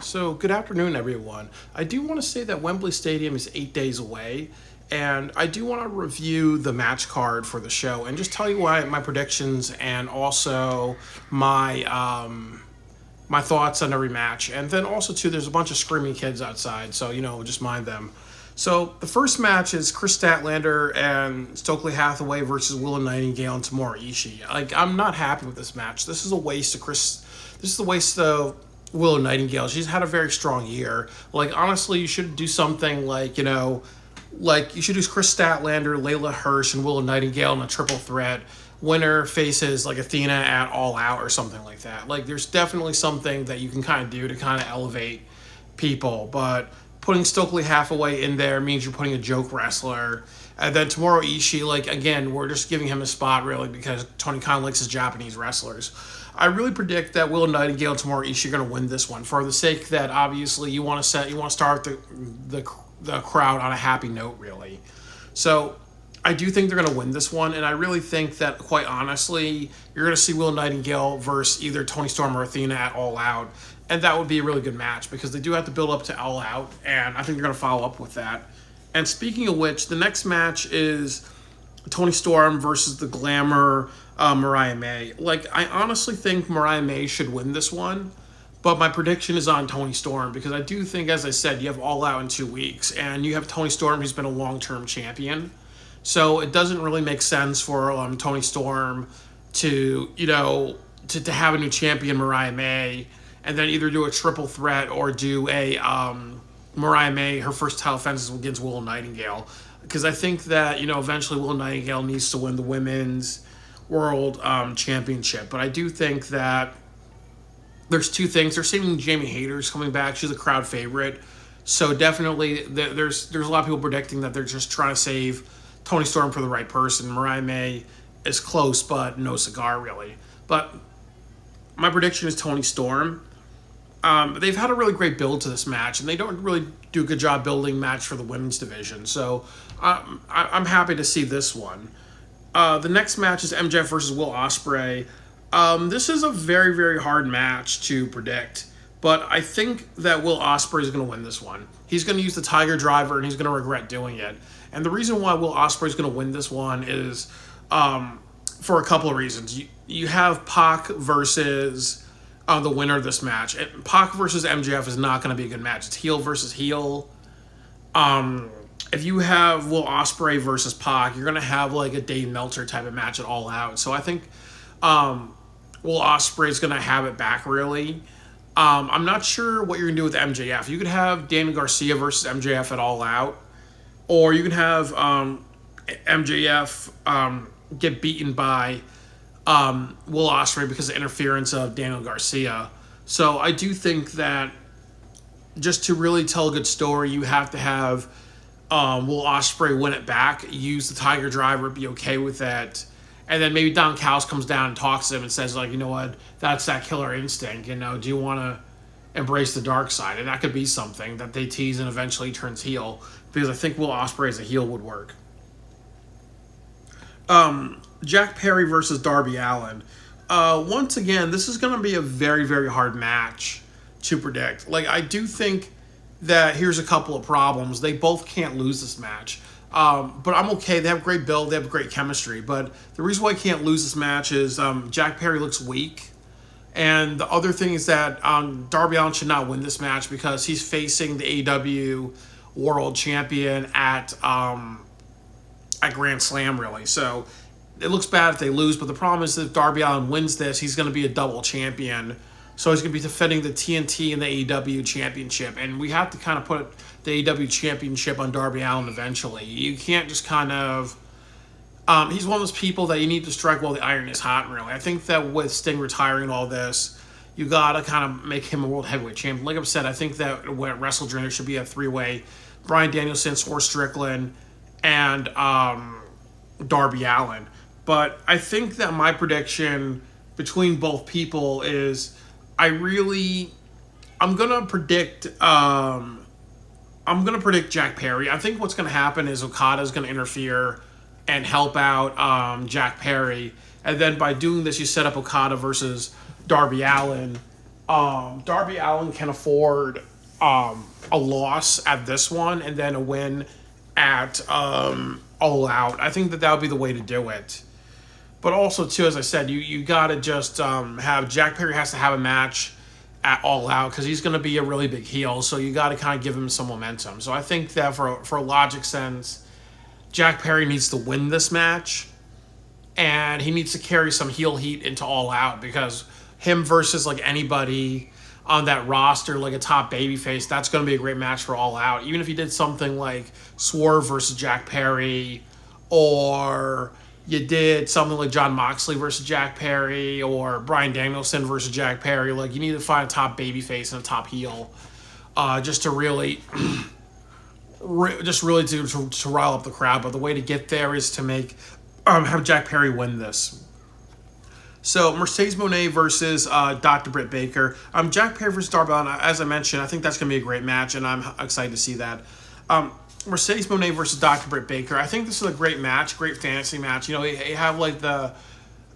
So, good afternoon, everyone. I do want to say that Wembley Stadium is 8 days away, and I do want to review the match card for the show and just tell you why my predictions and also my my thoughts on every match. And then also too, there's a bunch of screaming kids outside, so just mind them. So the first match is Chris Statlander and Stokely Hathaway versus Willow Nightingale and Tamura Ishii. Like, I'm not happy with this match. This is a waste of Chris. This is a waste of Willow Nightingale. She's had a very strong year. Like, honestly, you should do something like you should do Chris Statlander, Layla Hirsch, and Willow Nightingale in a triple threat. Winner faces like Athena at All Out or something like that. Like, there's definitely something that you can kind of do to kind of elevate people, but putting Stokely Hathaway in there means you're putting a joke wrestler. And then Tamura Ishii, like, again, we're just giving him a spot really because Tony Khan likes his Japanese wrestlers. I really predict that Willow Nightingale and Tamura Ishii are going to win this one for the sake that obviously you want to start the crowd on a happy note, really. So I do think they're going to win this one, and I really think that, quite honestly, you're going to see Willow Nightingale versus either Toni Storm or Athena at All Out, and that would be a really good match because they do have to build up to All Out, and I think they're going to follow up with that. And speaking of which, the next match is Toni Storm versus the Glamour Mariah May. Like, I honestly think Mariah May should win this one, but my prediction is on Toni Storm because I do think, as I said, you have All Out in 2 weeks, and you have Toni Storm who's been a long-term champion. So it doesn't really make sense for Toni Storm to, to have a new champion, Mariah May, and then either do a triple threat or do a Mariah May, her first title defense against Willow Nightingale. Because I think that, eventually Willow Nightingale needs to win the Women's World Championship. But I do think that there's two things. They're saving Jamie Hayter's coming back. She's a crowd favorite. So definitely there's a lot of people predicting that they're just trying to save Toni Storm for the right person. Mariah May is close, but no cigar, really. But my prediction is Toni Storm. They've had a really great build to this match, and they don't really do a good job building match for the women's division. So I'm happy to see this one. The next match is MJF versus Will Ospreay. This is a very, very hard match to predict, but I think that Will Ospreay is going to win this one. He's going to use the Tiger Driver, and he's going to regret doing it. And the reason why Will Ospreay is going to win this one is for a couple of reasons. You have Pac versus the winner of this match. Pac versus MJF is not going to be a good match. It's heel versus heel. If you have Will Ospreay versus Pac, you're going to have like a Dave Meltzer type of match at All Out. So I think Will Ospreay is going to have it back, really. I'm not sure what you're going to do with MJF. You could have Daniel Garcia versus MJF at All Out. Or you can have MJF get beaten by Will Ospreay because of interference of Daniel Garcia. So I do think that just to really tell a good story, you have to have Will Ospreay win it back, use the Tiger Driver, be okay with that, and then maybe Don Callis comes down and talks to him and says, like, you know what, that's that killer instinct. Do you want to embrace the dark side? And that could be something that they tease and eventually turns heel, because I think Will Ospreay as a heel would work. Jack Perry versus Darby Allin. Once again, this is going to be a very, very hard match to predict. Like, I do think that here's a couple of problems. They both can't lose this match. But I'm okay. They have great build. They have great chemistry. But the reason why I can't lose this match is Jack Perry looks weak. And the other thing is that Darby Allin should not win this match because he's facing the AEW World Champion at Grand Slam, really. So it looks bad if they lose, but the problem is that if Darby Allin wins this, he's going to be a double champion. So he's going to be defending the TNT and the AEW Championship. And we have to kind of put the AEW Championship on Darby Allin eventually. You can't just kind of... he's one of those people that you need to strike while the iron is hot, really. I think that with Sting retiring and all this, you got to kind of make him a world heavyweight champion. Like I've said, I think that at WrestleDream there should be a three-way: Bryan Danielson, Swerve Strickland, and Darby Allin. But I think that my prediction between both people is I'm gonna predict Jack Perry. I think what's gonna happen is Okada's gonna interfere and help out Jack Perry, and then by doing this, you set up Okada versus Darby Allin Darby Allin can afford a loss at this one and then a win at All Out. I think that would be the way to do it. But also, too, as I said, you got to just have Jack Perry has to have a match at All Out because he's going to be a really big heel. So you got to kind of give him some momentum. So I think that for a logic sense, Jack Perry needs to win this match, and he needs to carry some heel heat into All Out because him versus like anybody on that roster, like a top babyface, that's going to be a great match for All Out. Even if he did something like Swerve versus Jack Perry, or you did something like John Moxley versus Jack Perry, or Bryan Danielson versus Jack Perry, like you need to find a top babyface and a top heel, just to really, to rile up the crowd. But the way to get there is to have Jack Perry win this. So Mercedes Moné versus Dr. Britt Baker. Jack Perry versus Darby Allin. As I mentioned, I think that's going to be a great match, and I'm excited to see that. Mercedes Moné versus Dr. Britt Baker. I think this is a great match, great fantasy match. You know, you have like the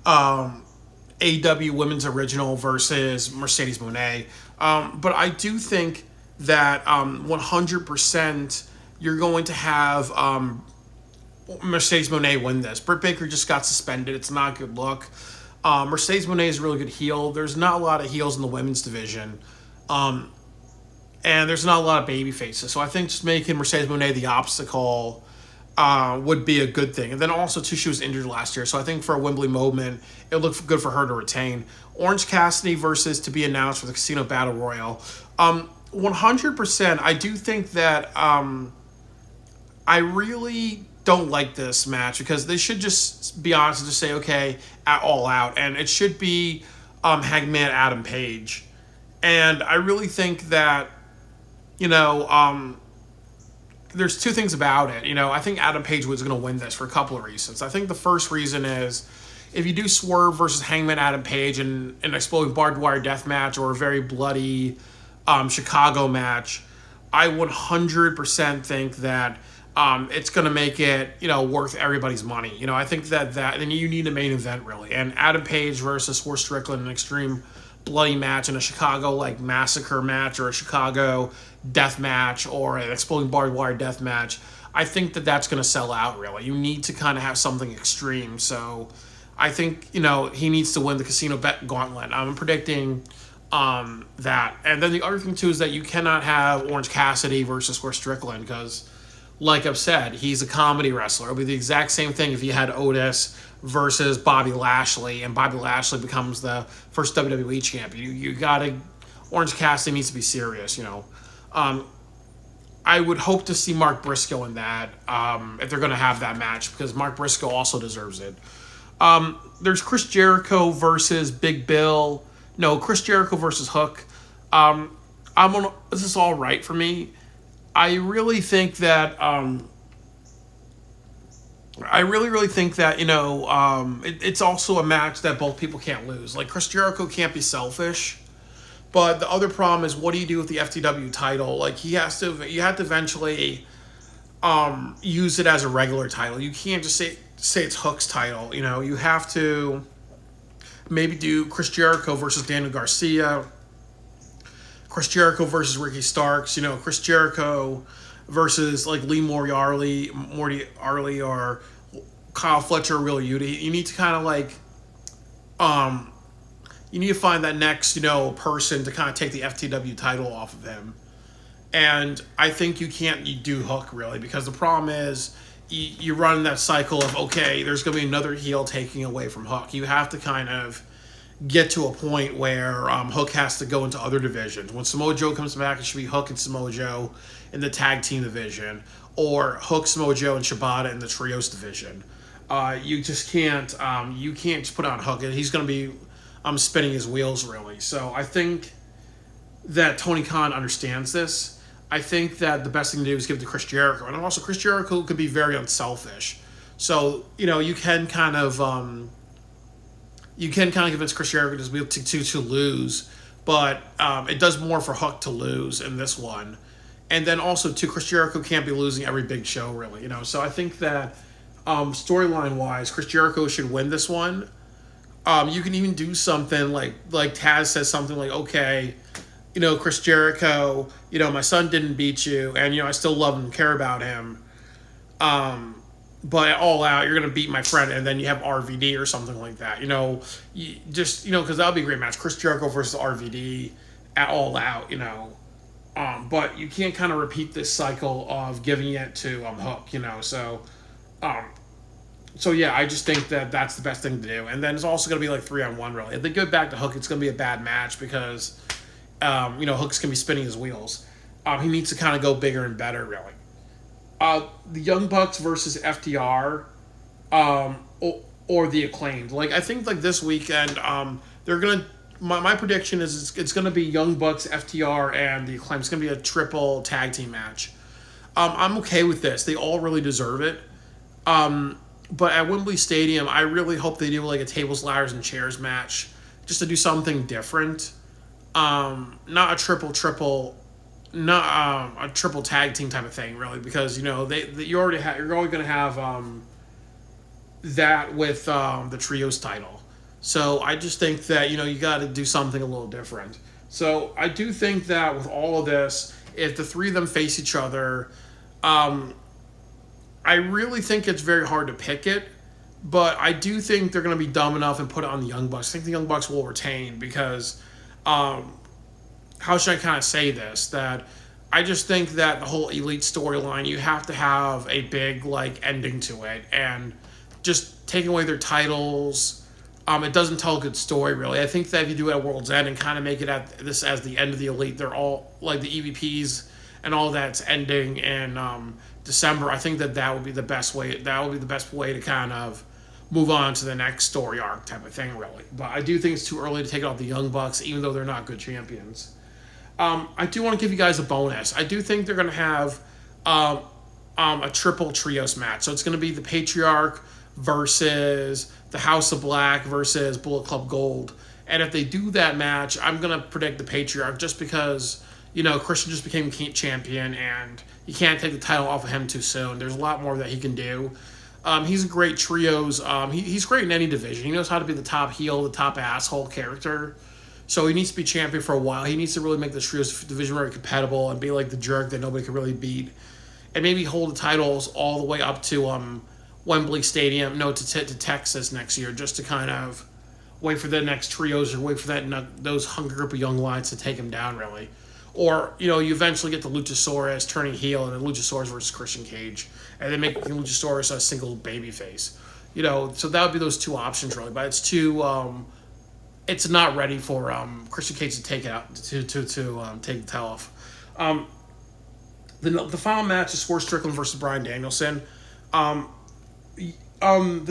AEW Women's Original versus Mercedes Moné. But I do think that 100% you're going to have Mercedes Moné win this. Britt Baker just got suspended. It's not a good look. Mercedes Moné is a really good heel. There's not a lot of heels in the women's division. And there's not a lot of baby faces. So I think just making Mercedes Moné the obstacle would be a good thing. And then also, too, she was injured last year. So I think for a Wembley moment, it looked good for her to retain. Orange Cassidy versus to be announced for the Casino Battle Royal. 100%, I do think that I really don't like this match because they should just be honest and just say, okay, at All Out. And it should be Hangman Adam Page. And I really think that, you know, there's two things about it. You know, I think Adam Page was going to win this for a couple of reasons. I think the first reason is if you do Swerve versus Hangman Adam Page in an exploding barbed wire death match or a very bloody Chicago match, I 100% think that it's going to make it, you know, worth everybody's money. You know, I think that and you need a main event really. And Adam Page versus Swerve Strickland, an extreme bloody match in a Chicago like massacre match or a Chicago death match or an exploding barbed wire death match, I think that that's going to sell out really. You need to kind of have something extreme. So I think, you know, he needs to win the Casino Bet Gauntlet. I'm predicting that. And then the other thing too is that you cannot have Orange Cassidy versus Swerve Strickland because, like I've said, he's a comedy wrestler. It'll be the exact same thing if you had Otis versus Bobby Lashley, and Bobby Lashley becomes the first WWE champion. You gotta, Orange Cassidy needs to be serious, you know. I would hope to see Mark Briscoe in that, if they're gonna have that match, because Mark Briscoe also deserves it. There's Chris Jericho versus Big Bill. No, Chris Jericho versus Hook. This is all right for me. I really think that really think that, you know, it's also a match that both people can't lose. Like, Chris Jericho can't be selfish, but the other problem is, what do you do with the FTW title? Like, you have to eventually use it as a regular title. You can't just say it's Hook's title. You know, you have to maybe do Chris Jericho versus Daniel Garcia, Chris Jericho versus Ricky Starks, you know, Chris Jericho versus like Lee Moriarty, or Kyle Fletcher, Real Yuta. You need to kind of like, you need to find that next, you know, person to kind of take the FTW title off of him. And I think you do Hook really, because the problem is you run that cycle of, okay, there's going to be another heel taking away from Hook. You have to kind of get to a point where Hook has to go into other divisions. When Samoa Joe comes back, it should be Hook and Samoa Joe in the tag team division, or Hook, Samoa Joe, and Shibata in the trios division. You just can't. You can't just put on Hook, and he's going to be spinning his wheels really. So I think that Tony Khan understands this. I think that the best thing to do is give it to Chris Jericho, and also Chris Jericho could be very unselfish. So, you know, you can kind of convince Chris Jericho to be able to lose, but it does more for Hook to lose in this one. And then also, too, Chris Jericho can't be losing every big show, really, you know. So I think that storyline-wise, Chris Jericho should win this one. You can even do something like Taz says something like, okay, Chris Jericho, my son didn't beat you, and I still love and care about him. But at All Out, you're gonna beat my friend, and then you have RVD or something like that. Because that would be a great match. Chris Jericho versus RVD at All Out. But you can't kind of repeat this cycle of giving it to Hook. Um, so yeah, I just think that that's the best thing to do. And then it's also gonna be like 3-on-1 really. If they go back to Hook, it's gonna be a bad match because Hook's gonna be spinning his wheels. He needs to kind of go bigger and better really. The Young Bucks versus FTR, or the Acclaimed. Like I think like this weekend, they're gonna. My prediction is it's gonna be Young Bucks, FTR, and the Acclaimed. It's gonna be a triple tag team match. I'm okay with this. They all really deserve it. But at Wembley Stadium, I really hope they do like a tables, ladders, and chairs match, just to do something different. Not a triple not a triple tag team type of thing, really, because you're already going to have that with the trios title. So I just think that you got to do something a little different. So I do think that with all of this, if the three of them face each other, I really think it's very hard to pick it. But I do think they're going to be dumb enough and put it on the Young Bucks. I think the Young Bucks will retain because how should I kind of say this? That I just think that the whole Elite storyline, you have to have a big ending to it, and just taking away their titles, it doesn't tell a good story really. I think that if you do it at World's End and kind of make it at this as the end of the Elite, they're all like the EVPs and all that's ending in December. I think that would be the best way. That would be the best way to kind of move on to the next story arc type of thing really. But I do think it's too early to take out the Young Bucks, even though they're not good champions. I do want to give you guys a bonus. I do think they're going to have a triple trios match. So it's going to be the Patriarch versus the House of Black versus Bullet Club Gold. And if they do that match, I'm going to predict the Patriarch just because, Christian just became champion and you can't take the title off of him too soon. There's a lot more that he can do. He's a great trios. He's great in any division. He knows how to be the top heel, the top asshole character. So he needs to be champion for a while. He needs to really make the trios division very compatible and be like the jerk that nobody can really beat. And maybe hold the titles all the way up to Wembley Stadium, to Texas next year, just to kind of wait for the next trios or wait for those hungry group of young lions to take him down, really. Or, you eventually get the Luchasaurus turning heel and the Luchasaurus versus Christian Cage. And then make Luchasaurus a single babyface. So that would be those two options, really. But it's not ready for Christian Cage to take it out to take the title off. The final match is Swerve Strickland versus Bryan Danielson. The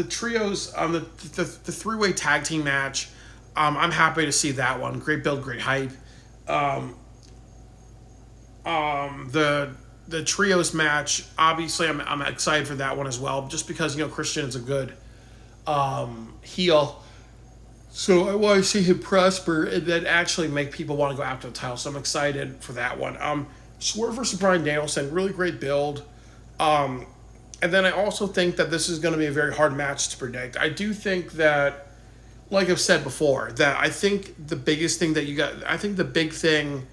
trios, the three-way tag team match. I'm happy to see that one. Great build, great hype. The trios match. Obviously, I'm excited for that one as well, just because Christian is a good heel. So I want to see him prosper and then actually make people want to go after the title. So I'm excited for that one. Swerve versus Bryan Danielson, really great build. And then I also think that this is going to be a very hard match to predict. I do think that, like I've said before, that I think the biggest thing the big thing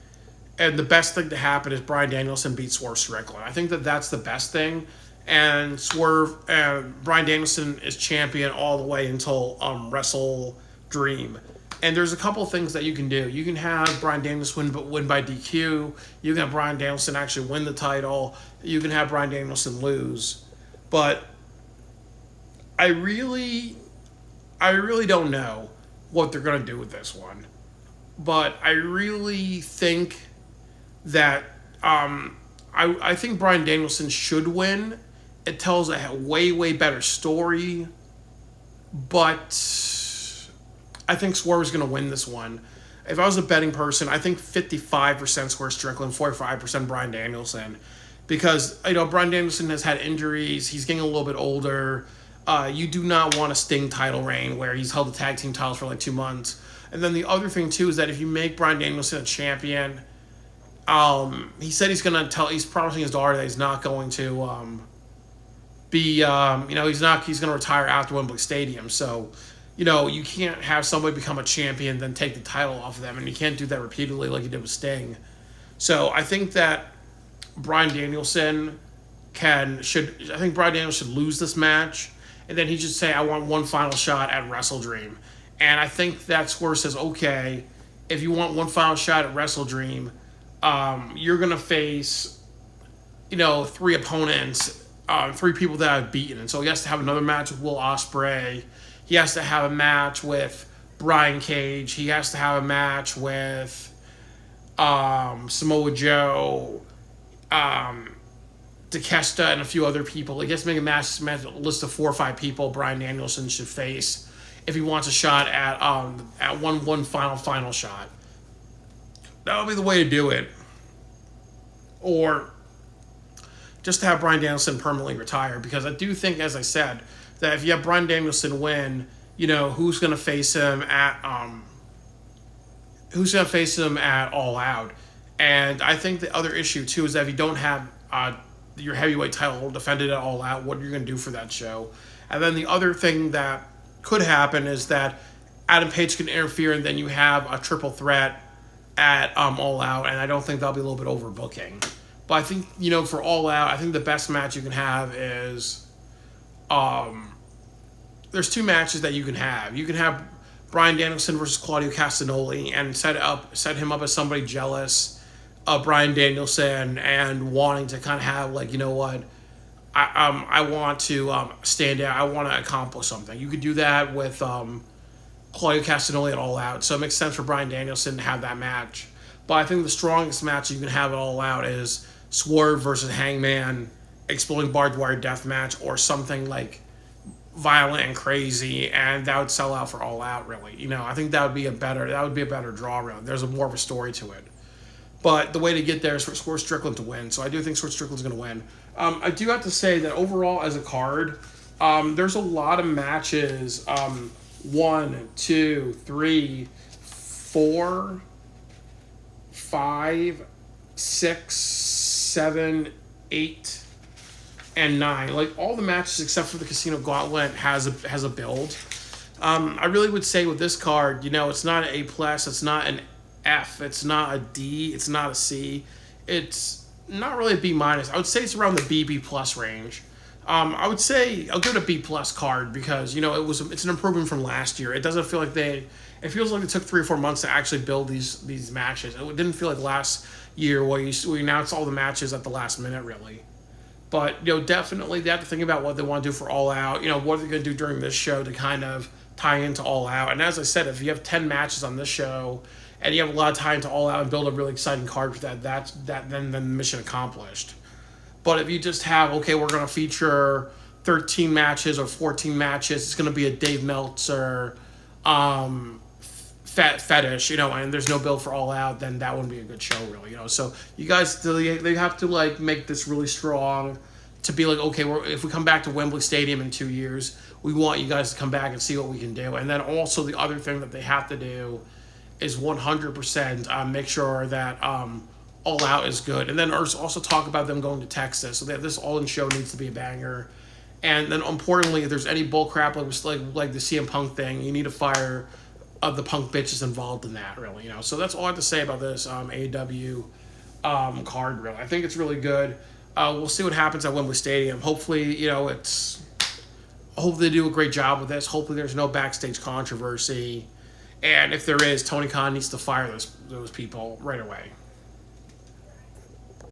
and the best thing to happen is Bryan Danielson beats Swerve Strickland. I think that that's the best thing. And Bryan Danielson is champion all the way until Wrestle Dream. And there's a couple of things that you can do. You can have Bryan Danielson win by DQ. You can have Bryan Danielson actually win the title. You can have Bryan Danielson lose. But I really don't know what they're going to do with this one. But I really think that I think Bryan Danielson should win. It tells a way, way better story. But I think Swerve is going to win this one. If I was a betting person, I think 55% Swerve Strickland, 45% Bryan Danielson. Because, Bryan Danielson has had injuries. He's getting a little bit older. You do not want a Sting title reign where he's held the tag team titles for 2 months. And then the other thing, too, is that if you make Bryan Danielson a champion, he said he's promising his daughter that he's not going to he's going to retire after Wembley Stadium. So, you can't have somebody become a champion then take the title off of them, and you can't do that repeatedly like you did with Sting. So I think that Bryan Danielson should lose this match, and then he should say, I want one final shot at Wrestle Dream. And I think that's where it says, okay, if you want one final shot at Wrestle Dream, you're gonna face, three opponents, three people that I've beaten. And so he has to have another match with Will Ospreay. He has to have a match with Brian Cage. He has to have a match with Samoa Joe, DeKesta, and a few other people. He has to make a list of 4 or 5 people Bryan Danielson should face if he wants a shot at one final shot. That would be the way to do it. Or just to have Bryan Danielson permanently retire, because I do think, as I said, that if you have Bryan Danielson win, who's going to face him at All Out. And I think the other issue too is that if you don't have your heavyweight title defended at All Out, what are you going to do for that show? And then the other thing that could happen is that Adam Page can interfere, and then you have a triple threat at All Out, and I don't think that'll be a little bit overbooking. But I think, for All Out, I think the best match you can have is there's 2 matches that you can have. You can have Bryan Danielson versus Claudio Castagnoli and set him up as somebody jealous of Bryan Danielson and wanting to kind of have, like, I want to stand out. I want to accomplish something. You could do that with Claudio Castagnoli at All Out. So it makes sense for Bryan Danielson to have that match. But I think the strongest match you can have at All Out is Swerve versus Hangman, Exploding Barbed Wire Death Match, or something like violent and crazy, and that would sell out for All Out, really. I think that would be a better draw, really. There's more of a story to it. But the way to get there is for Swerve Strickland to win. So I do think Swerve Strickland's going to win. I do have to say that overall, as a card, there's a lot of matches. 1, 2, 3, 4, 5, 6, 7, 8, and 9. Like, all the matches except for the Casino Gauntlet has a build. I really would say with this card, it's not an A+, it's not an F, it's not a D, it's not a C, it's not really a B-. I would say it's around the B+ range. I would say I'll give it a B+ card because it's an improvement from last year. It doesn't feel like it feels like it took 3 or 4 months to actually build these matches. It didn't feel like last year where you announce all the matches at the last minute, really. But definitely they have to think about what they want to do for All Out. What are they going to do during this show to kind of tie into All Out. And as I said, if you have 10 matches on this show and you have a lot of time to All Out and build a really exciting card for that, then the mission accomplished. But if you just have, okay, we're going to feature 13 matches or 14 matches, it's going to be a Dave Meltzer fetish, and there's no build for All Out, then that wouldn't be a good show, really, So you guys, they have to, like, make this really strong to be like, okay, if we come back to Wembley Stadium in 2 years, we want you guys to come back and see what we can do. And then also the other thing that they have to do is 100% make sure that All Out is good. And then also talk about them going to Texas. So this All-In show needs to be a banger. And then importantly, if there's any bullcrap like the CM Punk thing, you need to fire the Punk bitches involved in that, really. So that's all I have to say about this AEW card, really. I think it's really good. We'll see what happens at Wembley Stadium. Hopefully, hopefully they do a great job with this. Hopefully there's no backstage controversy. And if there is, Tony Khan needs to fire those people right away.